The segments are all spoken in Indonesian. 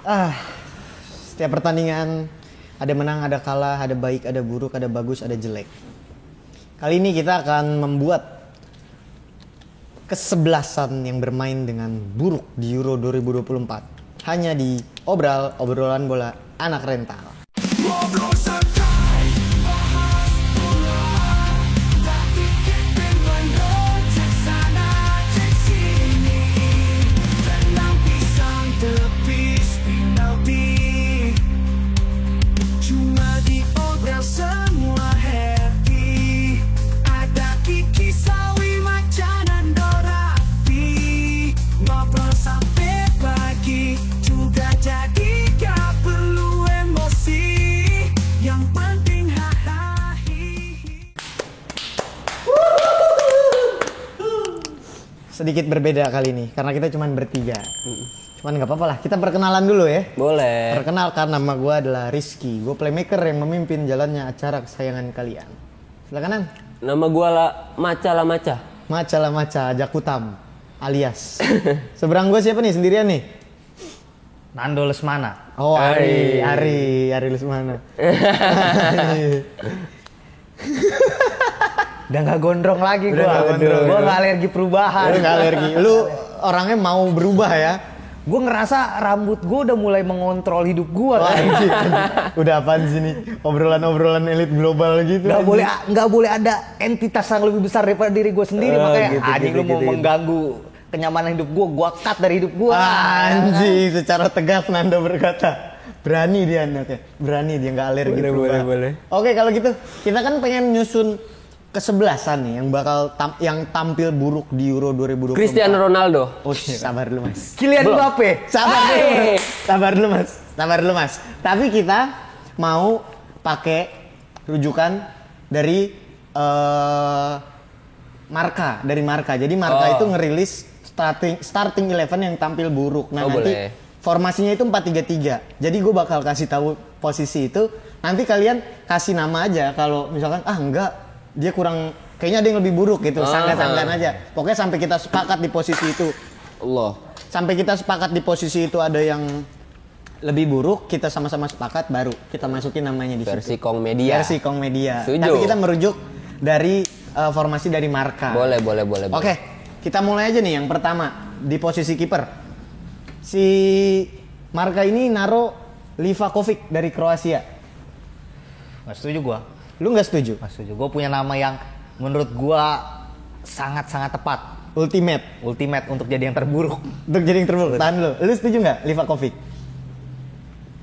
Ah, setiap pertandingan ada menang, ada kalah, ada baik, ada buruk, ada bagus, ada jelek. Kali ini kita akan membuat kesebelasan yang bermain dengan buruk di Euro 2024. Hanya di obrolan bola anak rental. Sedikit berbeda kali ini karena kita cuma bertiga. Cuman nggak apa-apa lah, kita perkenalan dulu ya. Boleh. Perkenalkan, nama gue adalah Rizky. Gue playmaker yang memimpin jalannya acara kesayangan kalian. Silakan. Nama gue lah Maca. Maca lah Maca, Jakutam alias. Seberang gue siapa nih, sendirian nih? Nando Lesmana. Oh, Ari Lesmana. Udah gak gondrong lagi gue. Gue gak alergi perubahan. Lu gak alergi. Lu orangnya mau berubah ya? Gue ngerasa rambut gue udah mulai mengontrol hidup gue. Udah apaan sih nih? Obrolan elit global gitu. Gak boleh ada entitas yang lebih besar daripada diri gue sendiri. Makanya anjing lu mau mengganggu kenyamanan hidup gue cut dari hidup gue. Anjing, secara tegas Nando berkata. Berani dia anaknya. Berani dia gak alergi perubahan. Boleh. Oke, kalau gitu kita kan pengen nyusun kesebelasan nih yang bakal tampil buruk di Euro 2024. Cristiano Ronaldo. Oh, sabar dulu Mas. Kylian Mbappe. Sabar dulu Mas. Tapi kita mau pakai rujukan dari Marca. Jadi Marca itu ngerilis starting 11 yang tampil buruk. Nah, nanti boleh. Formasinya itu 4-3-3. Jadi gue bakal kasih tahu posisi itu. Nanti kalian kasih nama aja kalau misalkan enggak, dia kurang, kayaknya ada yang lebih buruk gitu. Sangka-sangkaan aja. Pokoknya sampai kita sepakat di posisi itu. Sampai kita sepakat di posisi itu ada yang lebih buruk, kita sama-sama sepakat, baru kita masukin namanya di Versi situ. Kong Media. Setuju. Tapi kita merujuk dari formasi dari Marca. Boleh. Oke, kita mulai aja nih yang pertama di posisi kiper. Si Marca ini naro Livakovic dari Kroasia. Gak setuju gue. Lu nggak setuju? Gak setuju. Gue punya nama yang menurut gue sangat-sangat tepat. Ultimate Untuk jadi yang terburuk. Tahan lu. Lu setuju nggak Livakovic?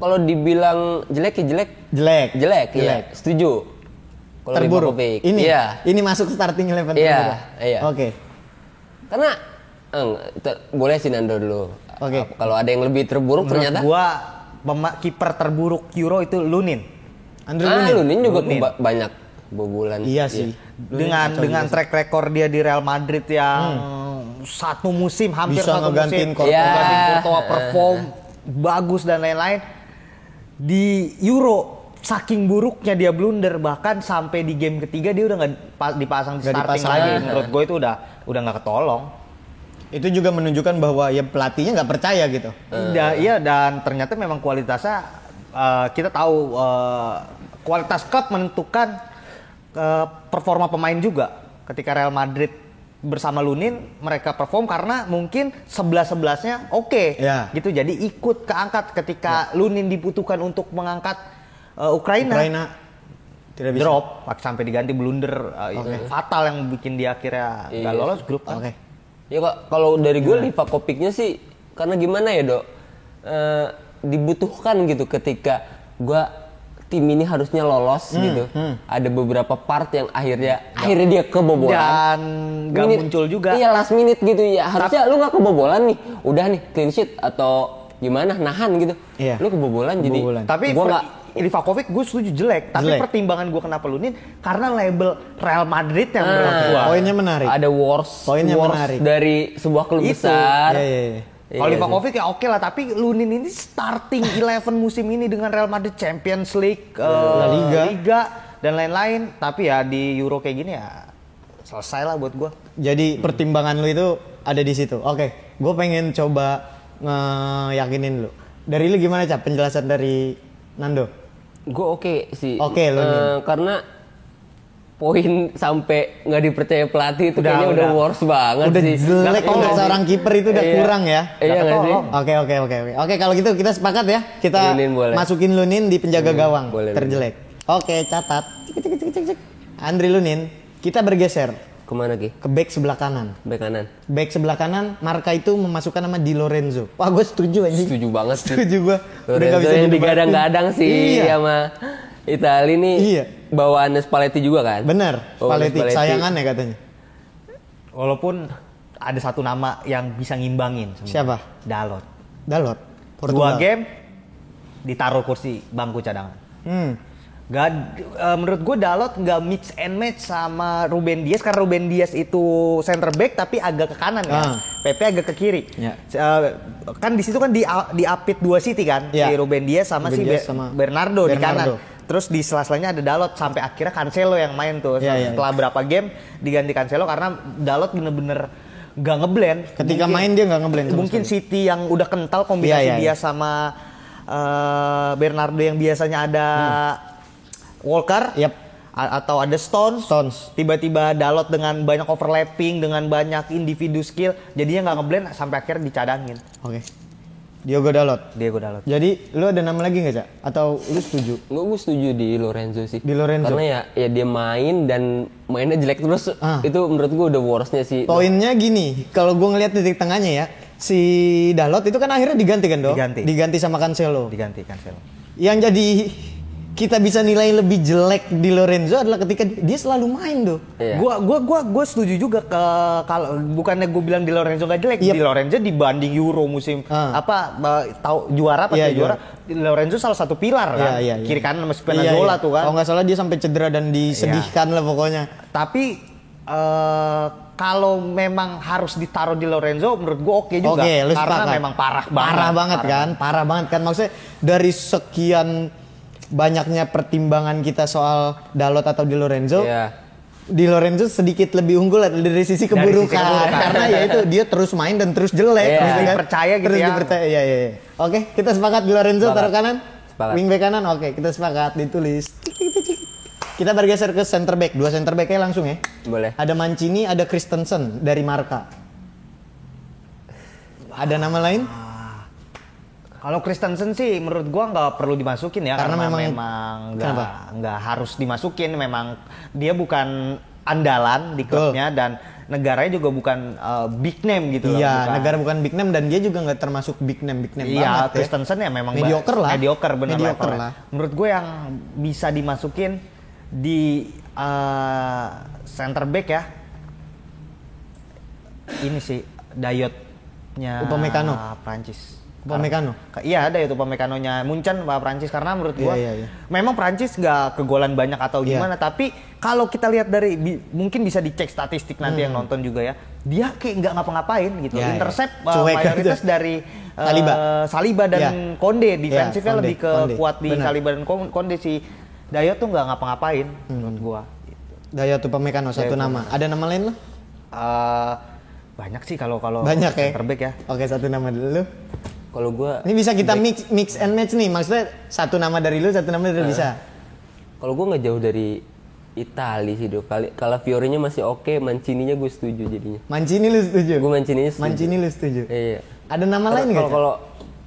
Kalau dibilang jelek ya jelek. Iya. Setuju. Kalau Terburuk. Livakovic. Ini masuk starting 11. Iya. Oke. Karena boleh sih Nando dulu. Oke. Kalau ada yang lebih terburuk Menurut ternyata. gue kiper terburuk Euro itu Lunin. Lunin juga banyak bobolan. Iya sih. Dengan track record dia di Real Madrid yang satu musim hampir bisa satu ngegantiin musim Courtois perform bagus dan lain-lain. Di Euro saking buruknya dia blunder, bahkan sampai di game ketiga dia udah nggak dipasang di starting lagi. Menurut gue itu udah nggak ketolong. Itu juga menunjukkan bahwa ya pelatihnya nggak percaya gitu. Iya, dan ternyata memang kualitasnya kita tahu kualitas klub menentukan performa pemain juga. Ketika Real Madrid bersama Lunin, mereka perform karena mungkin 11-11-nya oke. Gitu. Jadi ikut keangkat ketika Lunin dibutuhkan untuk mengangkat Ukraina tidak bisa. Drop sampai diganti blunder fatal yang bikin dia akhirnya nggak lolos grup kan. Ya kalau dari gue Livakovicnya sih karena gimana ya Dok, dibutuhkan gitu ketika tim ini harusnya lolos gitu. Ada beberapa part yang akhirnya dia kebobolan dan nggak muncul juga. Iya, last minute gitu ya. Harusnya lu nggak kebobolan nih, udah nih clean sheet atau gimana nahan gitu. Lu kebobolan. Jadi tapi gue Livakovic gue setuju jelek. Tapi pertimbangan gue kenapa Lunin karena label Real Madrid yang menurut gue poinnya menarik. Ada worst menarik dari sebuah klub besar. Kalau Livakovic ya oke lah, tapi Lunin ini starting 11 musim ini dengan Real Madrid Champions League, Liga dan lain-lain. Tapi ya di Euro kayak gini ya selesai lah buat gue. Jadi pertimbangan lu itu ada di situ. Oke, gue pengen coba ngeyakinin lu. Dari lu gimana Cap penjelasan dari Nando? Gue oke sih. Oke, lu nih. Karena poin sampai nggak dipercaya pelatih itu kayaknya udah worst banget Udah sih. jelek untuk seorang kiper itu udah Iya. kurang ya. Iya nggak sih? Oke, kalau gitu kita sepakat ya. Kita Lunin boleh. masukin Lunin di penjaga gawang boleh, terjelek. Oke, catat. Cek. Andri Lunin, kita bergeser Kemana Ki? ke back sebelah kanan. Bek kanan. Back sebelah kanan, Marka itu memasukkan nama Di Lorenzo. Wah, gue setuju anjing. Setuju banget sih. Setuju gue. Lorenzo yang digadang-gadang sih Iya. sama Itali nih. Iya. Bawaan Spalletti juga kan? Bener, Spalletti. Spalletti sayangan ya katanya. Walaupun ada satu nama yang bisa ngimbangin. sebenarnya. Siapa? Dalot. Dalot. 2 game ditaruh kursi bangku cadangan. Gak, menurut gue Dalot nggak mix and match sama Ruben Dias karena Ruben Dias itu center back tapi agak ke kanan kan, Pepe agak ke kiri. Ya. Kan di situ kan diapit 2 City kan, Ya. si Ruben Dias sama Ruben si Dias sama Bernardo di Bernardo. kanan. Terus di sela-selanya ada Dalot sampai akhirnya Cancelo yang main tuh. Ya, ya, Setelah berapa game diganti Cancelo karena Dalot bener-bener gak ngeblend. Ketika main dia nggak ngeblend sama Mungkin sekali. City yang udah kental kombinasi Iya, iya, dia iya. sama Bernardo yang biasanya ada Walker, Yap. atau ada Stones. Tiba-tiba Dalot dengan banyak overlapping, dengan banyak individu skill, jadinya nggak ngeblend sampai akhirnya dicadangin. Oke. Diogo Dalot. Diego Dalot. Jadi lu ada nama lagi nggak Cak? Atau lu setuju? Gue setuju di Lorenzo sih. Di Lorenzo. Karena ya dia main dan mainnya jelek terus. Ah. Itu menurut gue udah worstnya sih. Poinnya gini, kalau gue ngelihat titik tengahnya ya, si Dalot itu kan akhirnya diganti kan dong? Diganti sama Cancelo. Diganti Cancelo. Yang jadi kita bisa nilai lebih jelek di Lorenzo adalah ketika dia selalu main tuh. Iya. Gua setuju juga ke kalau bukannya gue bilang di Lorenzo nggak jelek, Yep. di Lorenzo dibanding Euro musim tahu juara Iya, juara, di Lorenzo salah satu pilar kan, Iya. kiri kanan sama Spinazzola tuh kan. Kalau nggak salah dia sampai cedera dan disedihkan lah pokoknya. Tapi kalau memang harus ditaruh di Lorenzo, menurut gue oke juga. Oke, lu karena sepakat. memang parah Parah banget kan. Maksudnya dari sekian banyaknya pertimbangan kita soal Dalot atau Di Lorenzo, Iya. Di Lorenzo sedikit lebih unggul dari sisi keburukan. Karena ya itu dia terus main dan terus jelek. Iya. Terus Dipercaya gitu terus ya. dipercaya. Iya. Oke, kita sepakat Di Lorenzo Sepakat. taruh kanan. Sepakat. Wingback kanan. Oke, kita sepakat ditulis. Kita bergeser ke center back. 2 center back-nya langsung ya. Boleh. Ada Mancini, ada Christensen dari Marka. Ada nama lain? Kalau Christensen sih menurut gua nggak perlu dimasukin ya, Karena memang memang nggak harus dimasukin. Memang dia bukan andalan di klubnya dan negaranya juga bukan big name gitu loh. Iya, bukan. negara bukan big name dan dia juga nggak termasuk big name Iya, banget ya. Christensen ya memang Mediocre lah. Mediocre bener Mediocre levelnya. lah. Menurut gue yang bisa dimasukin di center back ya. Ini sih Dayotnya Upamecano. Prancis. Upamecano. Iya, Dayot Upamecano-nya Munchen Prancis karena menurut gue Iya. memang Prancis nggak kegolan banyak atau Iya. gimana, tapi kalau kita lihat dari mungkin bisa dicek statistik nanti yang nonton juga ya, dia kayak nggak ngapa-ngapain gitu. Iya, iya. Intercept Cuek mayoritas aja. dari Saliba. dan Iya. Konde, defensifnya Konde, lebih Konde. kuat di Benar. Saliba dan Konde. Si Dayot tuh nggak ngapa-ngapain menurut gua. Dayot Upamecano satu Dayot nama. Ada nama lain lo? Banyak sih kalau Banyak ya. center back ya. Oke, satu nama dulu. Kalau gue, Ini bisa kita mix and match nih. Maksudnya satu nama dari lu, satu nama dari lu bisa. kalau gue nggak jauh dari Itali sih dok. Kalau Fiorenya masih oke, Mancininya gue setuju jadinya. Mancini lu setuju? Gue Mancininya setuju. Mancini lu setuju? Iya. Ada nama lain nggak? Cak?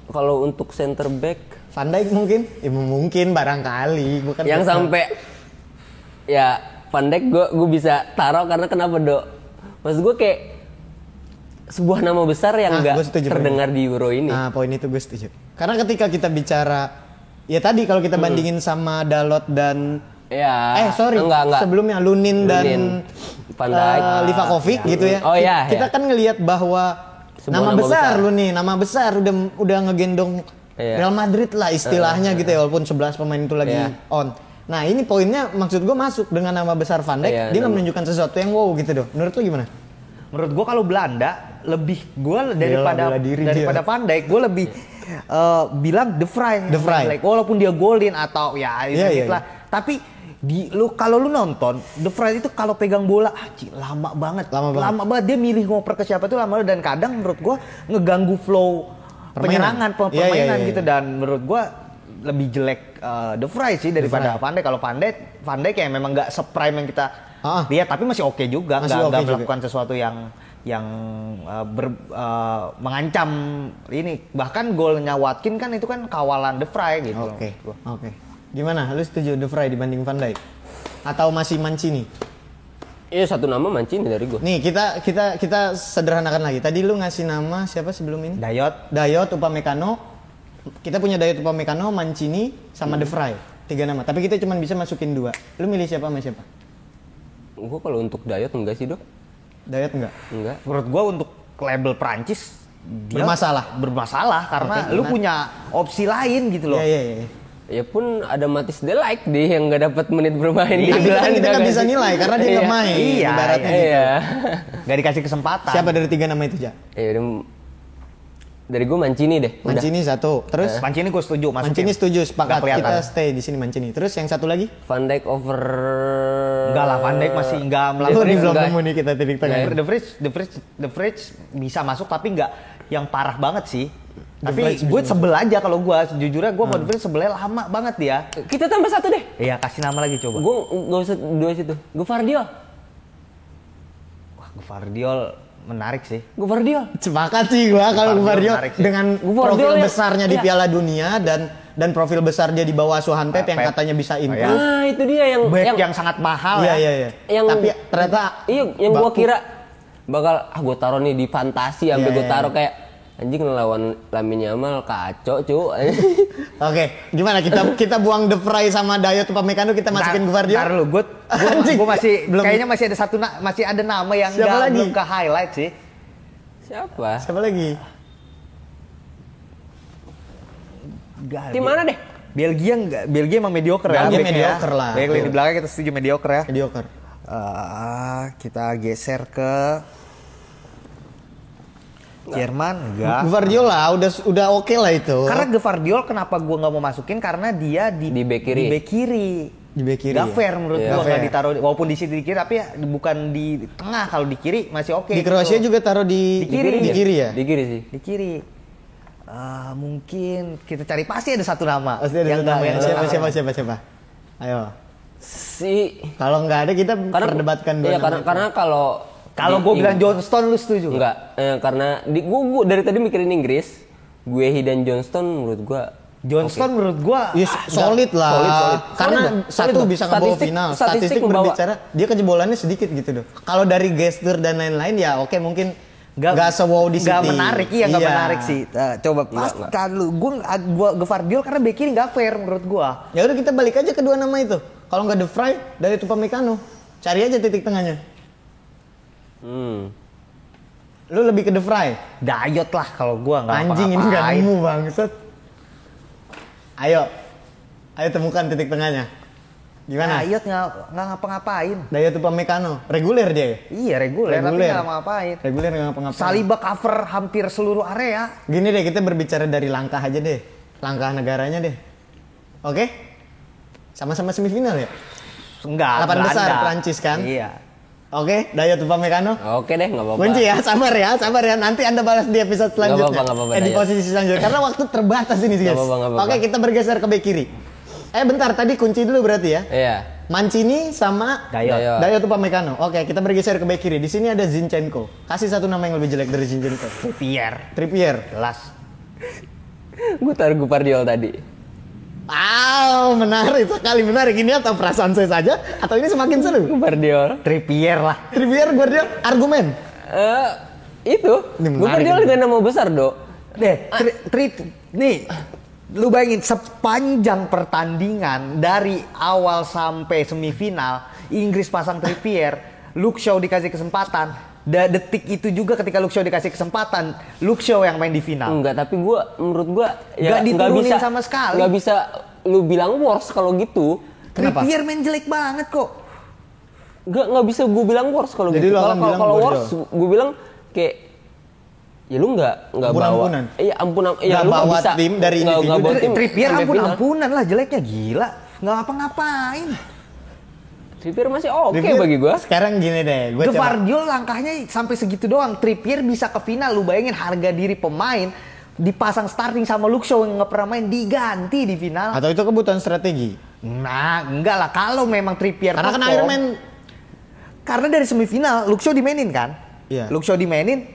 Kalau untuk center back Van Dijk mungkin? Ya mungkin barangkali. Bukan yang sampai ya Van Dijk gue bisa taruh karena kenapa dok? Maksud gue kayak sebuah nama besar yang gua nggak setuju terdengar di Euro ini. Nah, poin itu gue setuju. Karena ketika kita bicara, ya tadi kalau kita bandingin sama Dalot dan Ya. sorry, Enggak. sebelumnya Lunin dan Van Dijk. Livakovic gitu ya. Oh iya, Kita iya. kan ngelihat bahwa Sebuah nama nama besar besar. Lunin, nama besar udah ngegendong Iya. Real Madrid lah istilahnya gitu ya, walaupun 11 pemain itu lagi Iya. on. Nah, ini poinnya maksud gue masuk dengan nama besar Van Dijk, Iya, dia nggak nama- menunjukkan sesuatu yang wow gitu dong. Menurut lu gimana? Menurut gua kalau Belanda lebih daripada bela diri Van Dijk, gue lebih bilang De Vrij. De Vrij. Like, walaupun dia golin atau ya Iya. lah, tapi kalau lu nonton De Vrij itu kalau pegang bola lama banget. Lama banget. Dia milih ngoper ke siapa tuh lama banget, dan kadang menurut gua ngeganggu flow penyerangan, Iya, iya, permainan iya. gitu, dan menurut gua lebih jelek De Vrij sih daripada Van Dijk. Kalau Van Dijk ya memang nggak seprime yang kita lihat, tapi masih oke juga, Masih nggak oke juga. melakukan sesuatu yang mengancam ini. Bahkan golnya Watkins kan itu kan kawalan De Vrij gitu. Oke. Gimana? Lu setuju De Vrij dibanding Van Dijk? Atau masih Mancini? Iya, satu nama Mancini dari gue. Nih, kita sederhanakan lagi. Tadi lu ngasih nama siapa sebelum ini? Dayot, Upamecano. Kita punya Dayot, Upamecano, Mancini, sama De Vrij. 3 nama. Tapi kita cuma bisa masukin 2. Lu milih siapa sama siapa? Gue kalau untuk Dayot enggak sih, Dok. Dayot enggak? Enggak. menurut gua untuk label Prancis dia bermasalah karena Oke, lu benar. punya opsi lain gitu loh. Iya. Ya pun ada Matis De Ligt deh yang nggak dapat menit bermain di Tapi kan Belanda. kita nggak kan bisa sih? nilai karena dia nggak main. Iya, Ibaratnya iya. gitu. Iya. Nggak dikasih kesempatan. Siapa dari 3 nama itu, Ja? Ya udah, dari gue Mancini deh. Udah. Mancini 1. Terus Mancini gue setuju masukin. Mancini setuju, sepakat. Nggak kelihatan. Kita stay di sini Mancini. Terus yang satu lagi? Van Dijk over. Enggak lah, Van Dijk masih nggak Lu melakukan. belum enggak. nemu nih kita titik tengah. The Fridge bisa masuk tapi nggak yang parah banget sih. The Tapi Fridge gue bisa sebel aja kalau gue, sejujurnya gue mau The Fridge sebelnya lama banget dia. Kita tambah 1 deh. Iya, kasih nama lagi coba. Gue nggak usah 2 situ. Gue Vardiol. Wah, Gvardiol menarik sih. Gue Vardiol. Sepakat sih gua kalau Guardiola Guardiola menarik sih. dengan Guardiola profil yang- besarnya di iya. Piala Dunia dan profil besar dia di bawah asuhan Pep yang Pep. katanya bisa iya. improve. Nah itu dia yang Back yang sangat mahal Iya, ya. iya. Yang- Tapi ternyata iya yang gue baku. kira bakal gue taruh nih di fantasi sampai Iya, gue iya. taruh kayak anjing ngelawan Lamine Yamal kacau cu. Oke, gimana kita buang De Vrij sama Dayot Upamecano kita masukin Guardiola? Ntar lu, Anjing. gue masih Belum. kayaknya masih ada masih ada nama yang Siapa lagi? belum ke highlight sih. Siapa? Siapa lagi? Nggak, Tim mana deh? Belgia emang mediocre ya. Belgia backnya mediocre ya. lah. Baik, di belakang kita setuju mediocre ya. Mediocre. Kita geser ke Jerman enggak. Guardiola udah oke lah itu. Karena Gvardiol kenapa gua nggak mau masukin karena dia di bek kiri. Di bek kiri. Di bek kiri. Nggak ya? fair menurut Iya. gua Nggak nggak fair. ditaruh walaupun di sini di kiri tapi ya bukan di tengah. Kalau di kiri masih oke. Di gitu. Kroasia juga taruh di kiri ya? Di kiri sih. Di kiri. Mungkin kita cari pasti ada satu nama. Pasti ada yang satu nama nggak- ya. yang nggak- Siapa? Ayo. Si Kalau nggak ada kita perdebatkan dua iya, nama. karena kalau Kalau di gue bilang Inggris- Johnston lu setuju? enggak, karena di gua dari tadi mikirin Inggris, Guehi dan Johnston menurut gua Johnston menurut gua Ya, solid lah. solid. Karena Solid, satu solid. bisa ngebawa final. Statistik membawa. berbicara dia kejebolannya sedikit gitu doh. Kalau dari gestur dan lain-lain ya oke mungkin nggak se-wow di City. Nggak menarik, nggak menarik sih. Coba Nggak. pas lu, gua Gvardiol karena bek kiri nggak fair menurut gua. Ya udah kita balik aja ke dua nama itu. Kalau nggak De Vrij dari Upamecano, cari aja titik tengahnya. Lu lebih ke De Vrij. Dayot lah kalau gua nggak Anjing ini nggak ngapa-ngapain. nemu bangsat. Ayo temukan titik tengahnya. Gimana? Dayot nggak ngapa-ngapain. Dayot Upamecano, reguler dia ya? Iya reguler, tapi nggak ngapa-ngapain. Reguler nggak ngapa-ngapain. Saliba cover hampir seluruh area. Gini deh, kita berbicara dari langkah aja deh. Langkah negaranya deh. Oke? Sama-sama semifinal ya? Enggak. 8 besar Belanda. Prancis kan? Iya. Oke, Dayot Upamecano. Oke deh, nggak apa-apa. Kunci ya, sabar ya. Nanti Anda balas di episode selanjutnya. Nggak apa-apa, di Dayot. posisi selanjutnya. Karena waktu terbatas ini guys. Nggak apa-apa. Oke, kita bergeser ke bek kiri. Bentar, tadi kunci dulu berarti ya. Iya. Mancini sama Dayot. Dayot Upamecano. Oke, kita bergeser ke bek kiri. Di sini ada Zinchenko. Kasih satu nama yang lebih jelek dari Zinchenko. Trippier. Jelas. Gue taruh Guardiola tadi. Menarik sekali, menarik. Ini atau perasaan saya saja atau ini semakin seru? Guardiola. Trippier lah. Trippier, Guardiola, argumen. Itu. Ini menarik Guardiola ini. dengan nama besar, Dok. Nih, lu bayangin sepanjang pertandingan dari awal sampai semifinal Inggris pasang Trippier, Luke Shaw dikasih kesempatan. Detik itu juga ketika Luke Shaw dikasih kesempatan, Luke Shaw yang main di final. Enggak, tapi menurut gua Nggak diturunin bisa sama sekali. Nggak bisa lu bilang worse kalau gitu. Kenapa? Trippier main jelek banget kok. Nggak bisa gue bilang worse kalau Jadi gitu. lu akan bilang Kalau Guardiola. worse, gue bilang kayak ya lu nggak bawa. Ampun-ampunan. Iya ampun. Ya Nggak lu nggak bawa bisa tim dari nggak individu. bawa tim Trippier sampai final. ampun-ampunan lah jeleknya, gila. Nggak ngapa-ngapain. Trippier masih oke Trippier, bagi gua. Sekarang gini deh, Gvardiol langkahnya sampai segitu doang. Trippier bisa ke final, lu bayangin harga diri pemain dipasang starting sama Luke Shaw yang nggak pernah main, diganti di final. Atau itu kebutuhan strategi? Nah, enggak lah, kalau memang Trippier Karena kan perform, Iron Man. karena dari semifinal Luke Shaw dimainin kan? Iya. Luke Shaw dimainin,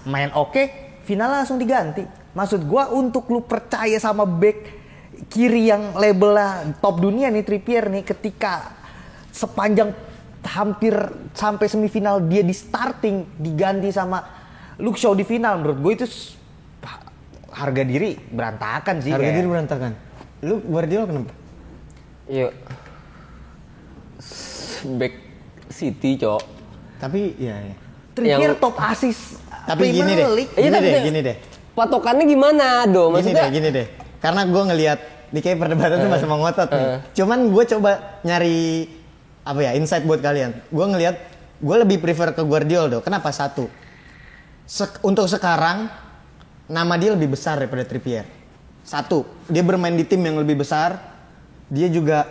main oke, final langsung diganti. Maksud gua untuk lu percaya sama back kiri yang labelnya top dunia nih Trippier nih, ketika sepanjang hampir sampai semifinal dia di starting diganti sama Luke Shaw di final, menurut gue itu harga diri berantakan sih. Harga diri berantakan. Lu Guardiola kenapa? Iya. Back City, Cok. Tapi ya. Trippier Yang- top assist. Tapi gini deh. Iya, tapi Gini deh. Patokannya gimana, Do? Maksudnya Gini deh. Karena gue ngelihat di kayak perdebatan tuh masih mau ngotot nih. Cuman gue coba nyari apa ya insight buat kalian. Gue ngelihat gue lebih prefer ke Guardiola, Do. Kenapa? Satu. Untuk sekarang nama dia lebih besar daripada Trippier. Satu, dia bermain di tim yang lebih besar. Dia juga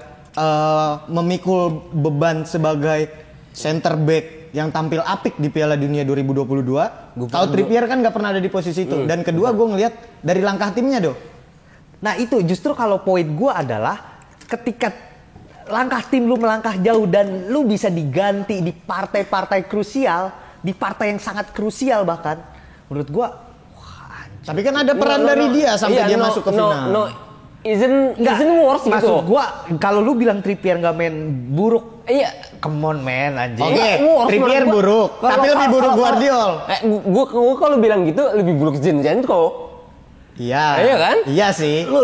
memikul beban sebagai center back yang tampil apik di Piala Dunia 2022. Kalau Trippier kan nggak pernah ada di posisi itu. Dan kedua, gue ngelihat dari langkah timnya, Do. Nah itu justru kalau poin gue adalah ketika langkah tim lu melangkah jauh dan lu bisa diganti di partai-partai krusial, di partai yang sangat krusial bahkan, menurut gue, Tapi kan ada peran dari dia sampai dia masuk ke final. No, isn't worse gitu. maksud gue kalau lu bilang Trippier nggak main buruk, Iya. come on man anjing. Oke, Worse Trippier menurut gua. buruk, tapi lebih buruk Guardiola. Gua kalau bilang gitu lebih buruk Zinchenko. Iya. Iya kan? Iya sih. Lo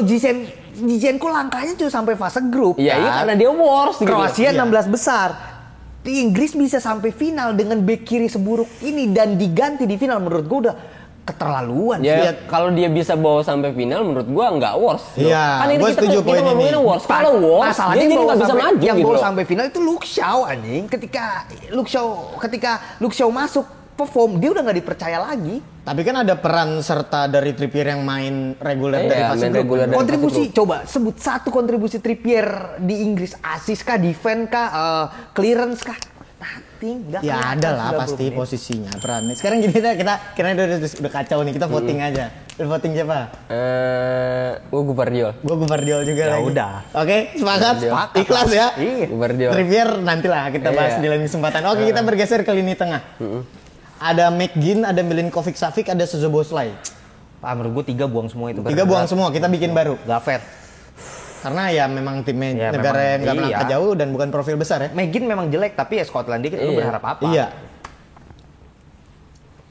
Zinchenko langkahnya tuh sampai fase grup. Iya, kan? iya karena dia worse gitu. Kroasia Iya. 16 besar. Di Inggris bisa sampai final dengan bek kiri seburuk ini dan diganti di final, menurut gue udah keterlaluan sih. Ya, kalau dia bisa bawa sampai final menurut gua nggak worse. Do. Iya, Kan ini gua setuju poin ini. ngomongin worse. Kalau worse, Masalahnya dia jadi bawa nggak bisa sampai- maju yang gitu. bawa loh. sampai final itu Luke Shaw anjing. Ketika Luke Shaw masuk perform, dia udah nggak dipercaya lagi. Tapi kan ada peran serta dari Trippier yang main reguler Iya, dari fase main grup. reguler dari Kontribusi, coba sebut satu kontribusi Trippier di Inggris, assist kah, defense kah, clearance kah? Nothing, nggak Ya kelihatan ada lah 90 pasti menit. posisinya perannya. Sekarang gini deh, kita udah kacau nih, kita voting aja. Lu voting siapa? Gua Guardiola. Gue Guardiola juga Ya lagi. udah. Oke, sepakat? Sepakat Ikhlas lah. ya? Iya. Guardiola. Trippier nantilah kita bahas Iya. di lain kesempatan. Oke, kita bergeser ke lini tengah. Ada McGinn, ada Milinkovic Savic, ada Szoboszlai. Menurut gue 3 buang semua itu. Tiga buang semua, kita bikin baru. Gak fair. Karena ya memang timnya Ya, negara memang yang nggak melangkah iya. jauh dan bukan profil besar ya. McGinn memang jelek, tapi ya Skotlandia lu Iya. berharap apa? Iya.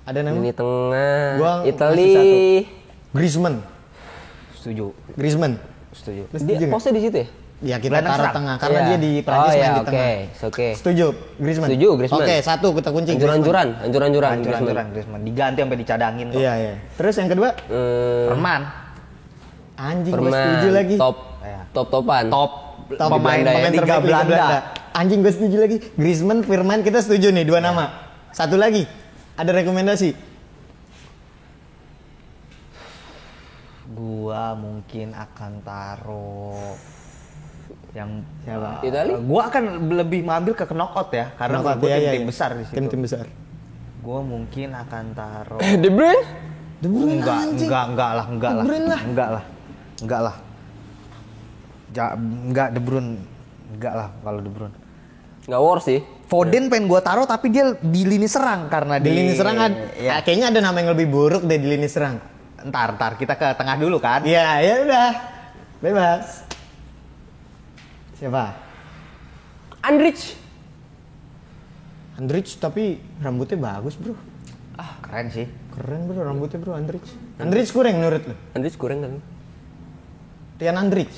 Ada nama? Lini tengah. Gua Italy. masih Griezmann. Griezmann. Setuju. Lu Dia setuju nggak? posnya di situ ya? Ya kita Gelandang taruh serang. tengah karena Iya. dia di Prancis main di tengah. Oke. Setuju, Griezmann. Setuju, Griezmann. Oke, satu kita kunci. Griezmann. Anjuran. Anjuran Griezmann. Diganti sampai dicadangin kok. Iya, iya. Terus yang kedua, Perman. anjing gue setuju lagi. Iya. Top-topan. Top Pemain Belanda ya. terbaik Liga Liga Belanda. Anjing gue setuju lagi. Griezmann, Firman kita setuju nih dua nama. Satu lagi, ada rekomendasi. Gua mungkin akan taruh yang Siapa? Italy? Gua akan lebih mengambil ke knockout ya, karena Knockout, gua iya, tim iya. besar di situ. Tim besar. Gua mungkin akan taruh De Bruyne? De Bruyne, enggak anjing. lah. De Bruyne lah. Enggak lah. Enggak De Bruyne. Enggak lah kalau De Bruyne. Nggak worse sih. Foden pengen gua taruh tapi dia di lini serang karena Di lini serang ya. kayaknya ada nama yang lebih buruk deh di lini serang. Ntar kita ke tengah dulu kan. Iya, ya udah. Bebas. Siapa? Andrich. Andrich tapi rambutnya bagus, Bro. Keren sih. Keren, Bro, rambutnya, Bro, Andrich. Andrich kurang menurut lu? Andrich kurang kan? Rian Andrich.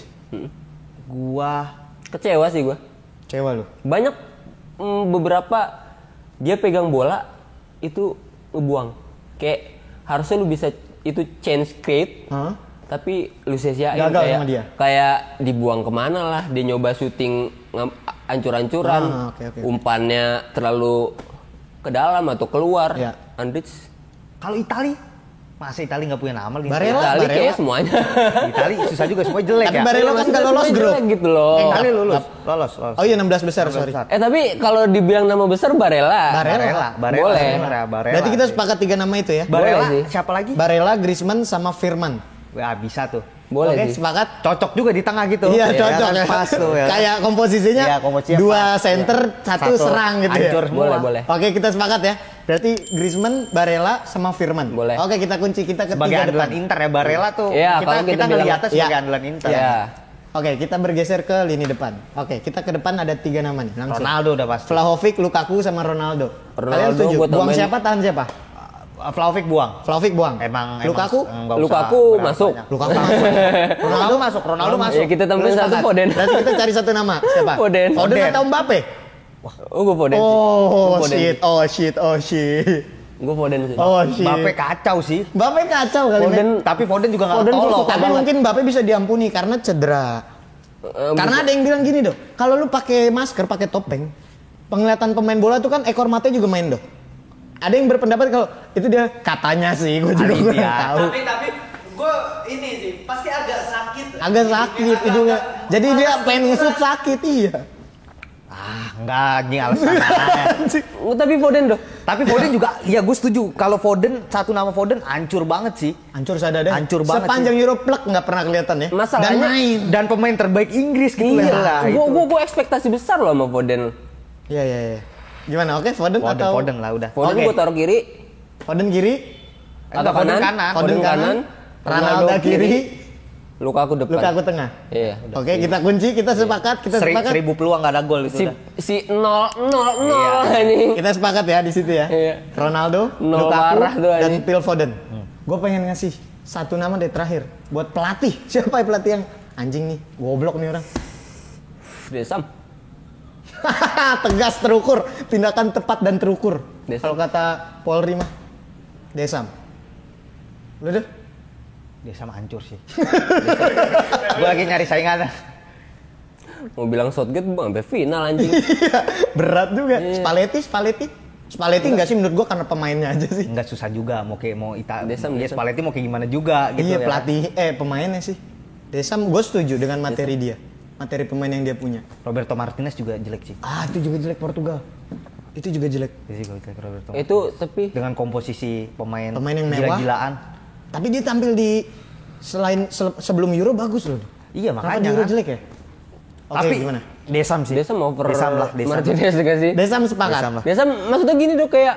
Gua Kecewa sih gua. Cewa lu. Banyak beberapa dia pegang bola itu ngebuang. Kayak harusnya lu bisa itu chance create. Hah? Tapi lu sia-siain Gagal kayak sama dia. kayak dibuang kemana lah, dia nyoba syuting ancur-ancuran, Oke. umpannya terlalu ke dalam atau keluar. Ya. Andrich kalau Itali Masa Italia nggak punya nama lagi? Barella. Itali kayak semuanya. Italia susah juga, semua jelek Tapi ya. Barella kan nggak lolos grup. Jelek gitu loh. Italia lolos. Oh iya 16 besar, sorry. Tapi kalau dibilang nama besar Barella. Barella. Boleh. Barella. Berarti kita sepakat 3 nama itu ya? Barella, Boleh sih. siapa lagi? Barella, Griezmann sama Firman. Wah, bisa tuh. Boleh Oke, sih. sepakat? Cocok juga di tengah gitu. Iya, Ya, cocok kan? ya. Pas tuh ya. Kayak komposisinya Iya, komposisinya 2 pas. center, Iya. 1 serang gitu ya. Hancur semua. Boleh. Oke, kita sepakat ya. Berarti Griezmann, Barella sama Firman. Boleh. Oke, kita kunci kita Sebagai ketiga andalan depan. Inter ya, Barella tuh. Iya, kita kalau kita kita bilang- ngeliatnya sebagai Iya. andalan Inter. Iya. Oke, kita bergeser ke lini depan. Oke, kita ke depan ada 3 nama nih, langsung. Ronaldo udah pasti. Vlahovic, Lukaku sama Ronaldo. Kalian Ronaldo setuju? gua Buang tambahin- siapa, tahan siapa? Vlahovic buang. Vlahovic buang. Emang Lukaku? nggak usah Lukaku berapa masuk. banyak. Lukaku masuk. Ronaldo masuk. Ronaldo masuk. Ya kita tambahin Lu satu sepakat? Foden. Berarti kita cari satu nama. Siapa? Foden. Foden atau Mbappe? Oh, gue Foden. Oh, Gua Foden. shit. Oh, shit. Oh, shit. Gue Foden sih. Oh, shit. Mbappe kacau sih. Mbappe kacau kali Foden, ini. Tapi Foden juga nggak Foden tuh tolong. suka Tapi banget. mungkin Mbappe bisa diampuni karena cedera. Karena ada yang bilang gini, Dok. Kalau lu pakai masker, pakai topeng, penglihatan pemain bola tuh kan ekor matanya juga main, Dok. Ada yang berpendapat kalau itu dia katanya sih, gue juga Ada kurang dia. tahu. Tapi gue ini sih pasti agak sakit. Agak sakit hidungnya. Jadi dia pengen ngesut sakit, iya. Enggak, anjing alasan. Tapi Foden doh. Tapi Foden juga, ya gue setuju. Kalau Foden, satu nama Foden hancur banget sih. Hancur sadada. Hancur banget Sepanjang Euro plek nggak pernah kelihatan ya. Masalahnya- Dan main. Dan pemain terbaik Inggris gitu lah. Iya. Gue ekspektasi besar loh sama Foden. Iya, iya, iya. Gimana? Oke, Foden, atau Foden lah udah. Foden Oke. gue taruh kiri Foden kiri, atau Foden kanan. kanan. Foden kanan, Ronaldo kiri, Lukaku depan. Lukaku tengah. Iya. Oke, kita kunci, kita sepakat, kita sepakat. 1000 peluang gak ada gol itu Si udah. si 0-0-0 Iya. anjing. Kita sepakat ya di situ ya. Iya. Ronaldo, Nol Lukaku, parah tuh, dan anjing. Phil Foden. Gue pengen ngasih satu nama deh terakhir buat pelatih. Siapa ya pelatih yang anjing nih, goblok nih orang. Desam. Tegas, terukur, tindakan tepat dan terukur. Desam. Kalau kata Polri mah, Desam. Lu deh. Dia sama hancur sih. Gue lagi nyari saingan. Mau bilang Southgate sampai final anjing. Iya, berat juga. Iya. Spalletti enggak sih menurut gua karena pemainnya aja sih. Enggak susah juga mau kayak mau Desam. Spalletti mau kayak gimana juga gitu Iya, ya. pelatih pemainnya sih. Desam gue setuju dengan materi dia. Materi pemain yang dia punya. Roberto Martinez juga jelek sih. Ah, itu juga jelek Portugal. Itu juga jelek. Jadi gue jelek Roberto. Itu tapi Dengan komposisi pemain Pemain yang mewah. gila-gilaan. Tapi dia tampil di sebelum Euro bagus loh. Iya, Kenapa makanya di Euro kan. jelek ya? Oke, Tapi gimana? Desam sih. Desam over Desam lah, Desam. Martinez gak sih? Desam sepakat. Desam lah. Desam maksudnya gini dong kayak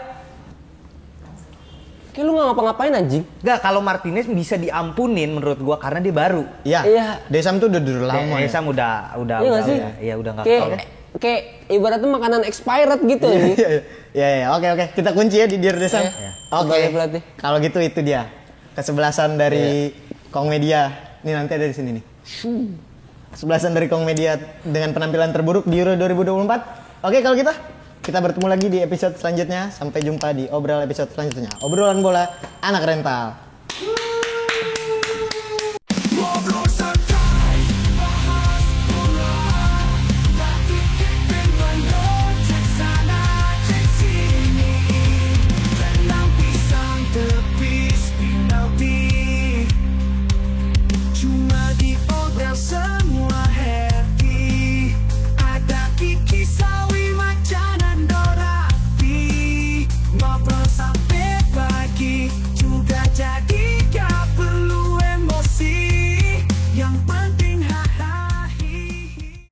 lu nggak ngapa-ngapain anjing. Enggak, kalau Martinez bisa diampunin menurut gua karena dia baru. Iya. Iya. Desam tuh udah lama ya. Desam udah Iya nggak sih? Iya, udah enggak Kayak kayak ibaratnya makanan expired gitu anjing. Iya, iya, iya. Oke, oke. Kita kunci ya di Dear Desam. Iya. Oke. Sebagai pelatih. Kalau gitu itu dia. Kesebelasan dari Kong Media. Ini nanti ada di sini nih. Kesebelasan dari Kong Media dengan penampilan terburuk di Euro 2024. Oke, kalau gitu kita bertemu lagi di episode selanjutnya. Sampai jumpa di obrolan episode selanjutnya. Obrolan bola anak rental.